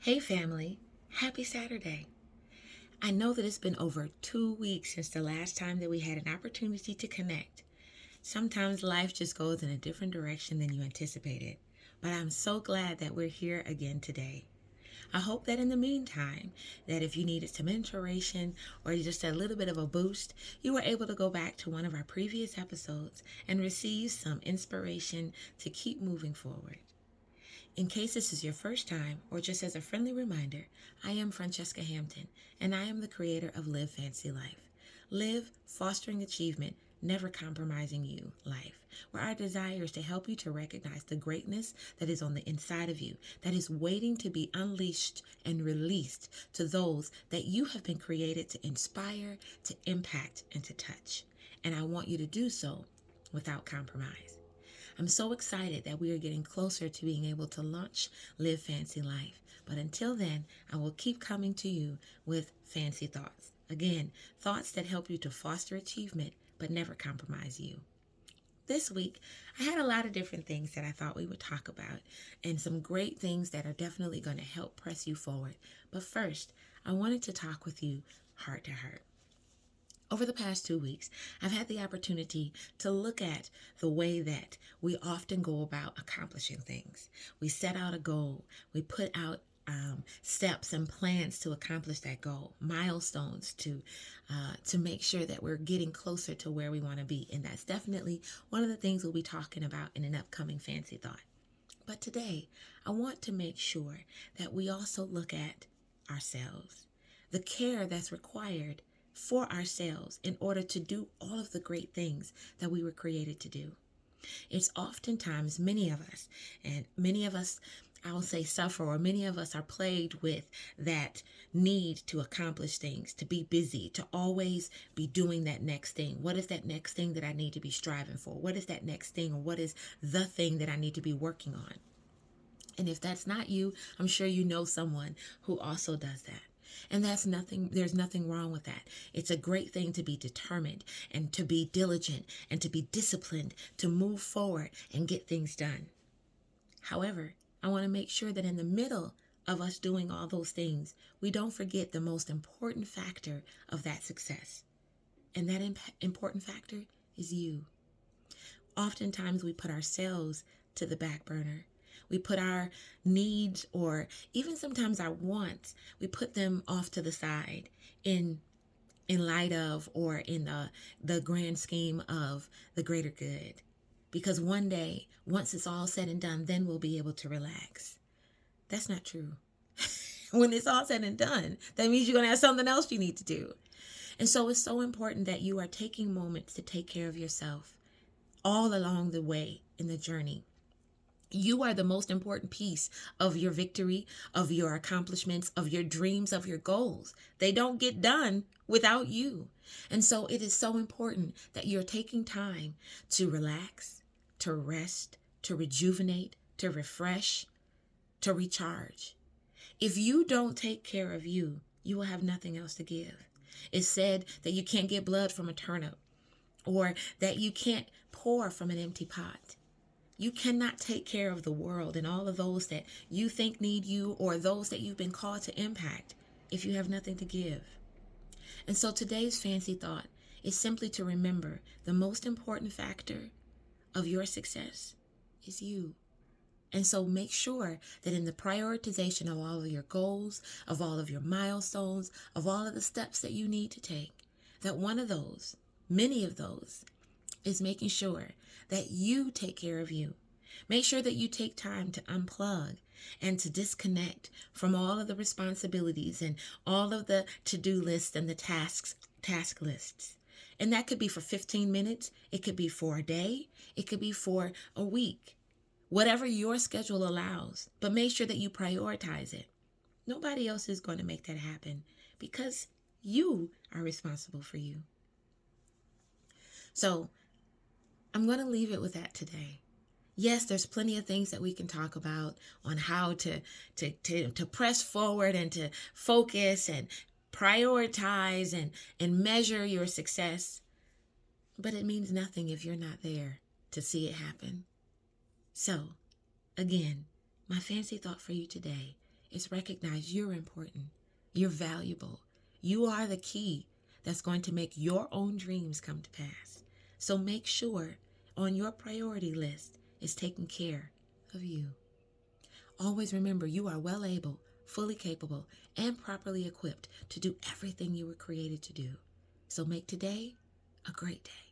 Hey family, happy Saturday. I know that it's been over 2 weeks since the last time that we had an opportunity to connect. Sometimes life just goes in a different direction than you anticipated, but I'm so glad that we're here again today. I hope that in the meantime, that if you needed some inspiration or just a little bit of a boost, you were able to go back to one of our previous episodes and receive some inspiration to keep moving forward. In case this is your first time, or just as a friendly reminder, I am Francesca Hampton, and I am the creator of Live Fancy Life. Live Fostering Achievement, Never Compromising You Life, where our desire is to help you to recognize the greatness that is on the inside of you, that is waiting to be unleashed and released to those that you have been created to inspire, to impact, and to touch. And I want you to do so without compromise. I'm so excited that we are getting closer to being able to launch Live Fancy Life. But until then, I will keep coming to you with fancy thoughts. Again, thoughts that help you to foster achievement but never compromise you. This week, I had a lot of different things that I thought we would talk about and some great things that are definitely going to help press you forward. But first, I wanted to talk with you heart to heart. Over the past 2 weeks, I've had the opportunity to look at the way that we often go about accomplishing things. We set out a goal, we put out steps and plans to accomplish that goal, milestones to make sure that we're getting closer to where we want to be. And that's definitely one of the things we'll be talking about in an upcoming Fancy Thought. But today, I want to make sure that we also look at ourselves, the care that's required for ourselves in order to do all of the great things that we were created to do. It's oftentimes many of us, and many of us, I'll say, suffer, or many of us are plagued with that need to accomplish things, to be busy, to always be doing that next thing. What is that next thing that I need to be striving for? What is that next thing, or what is the thing that I need to be working on? And if that's not you, I'm sure you know someone who also does that. And there's nothing wrong with that. It's a great thing to be determined and to be diligent and to be disciplined, to move forward and get things done. However, I want to make sure that in the middle of us doing all those things, we don't forget the most important factor of that success. And that important factor is you. Oftentimes we put ourselves to the back burner. We put our needs, or even sometimes our wants, we put them off to the side in light of, or in the grand scheme of the greater good. Because one day, once it's all said and done, then we'll be able to relax. That's not true. When it's all said and done, that means you're going to have something else you need to do. And so it's so important that you are taking moments to take care of yourself all along the way in the journey. You are the most important piece of your victory, of your accomplishments, of your dreams, of your goals. They don't get done without you. And so it is so important that you're taking time to relax, to rest, to rejuvenate, to refresh, to recharge. If you don't take care of you, you will have nothing else to give. It's said that you can't get blood from a turnip, or that you can't pour from an empty pot. You cannot take care of the world and all of those that you think need you, or those that you've been called to impact, if you have nothing to give. And so today's fancy thought is simply to remember the most important factor of your success is you. And so make sure that in the prioritization of all of your goals, of all of your milestones, of all of the steps that you need to take, that one of those, many of those, is making sure that you take care of you. Make sure that you take time to unplug and to disconnect from all of the responsibilities and all of the to-do lists and the task lists. And that could be for 15 minutes. It could be for a day. It could be for a week. Whatever your schedule allows. But make sure that you prioritize it. Nobody else is going to make that happen, because you are responsible for you. So I'm going to leave it with that today. Yes, there's plenty of things that we can talk about on how to press forward and to focus and prioritize and measure your success. But it means nothing if you're not there to see it happen. So, again, my fancy thought for you today is recognize you're important, you're valuable, you are the key that's going to make your own dreams come to pass. So make sure on your priority list is taking care of you. Always remember you are well able, fully capable, and properly equipped to do everything you were created to do. So make today a great day.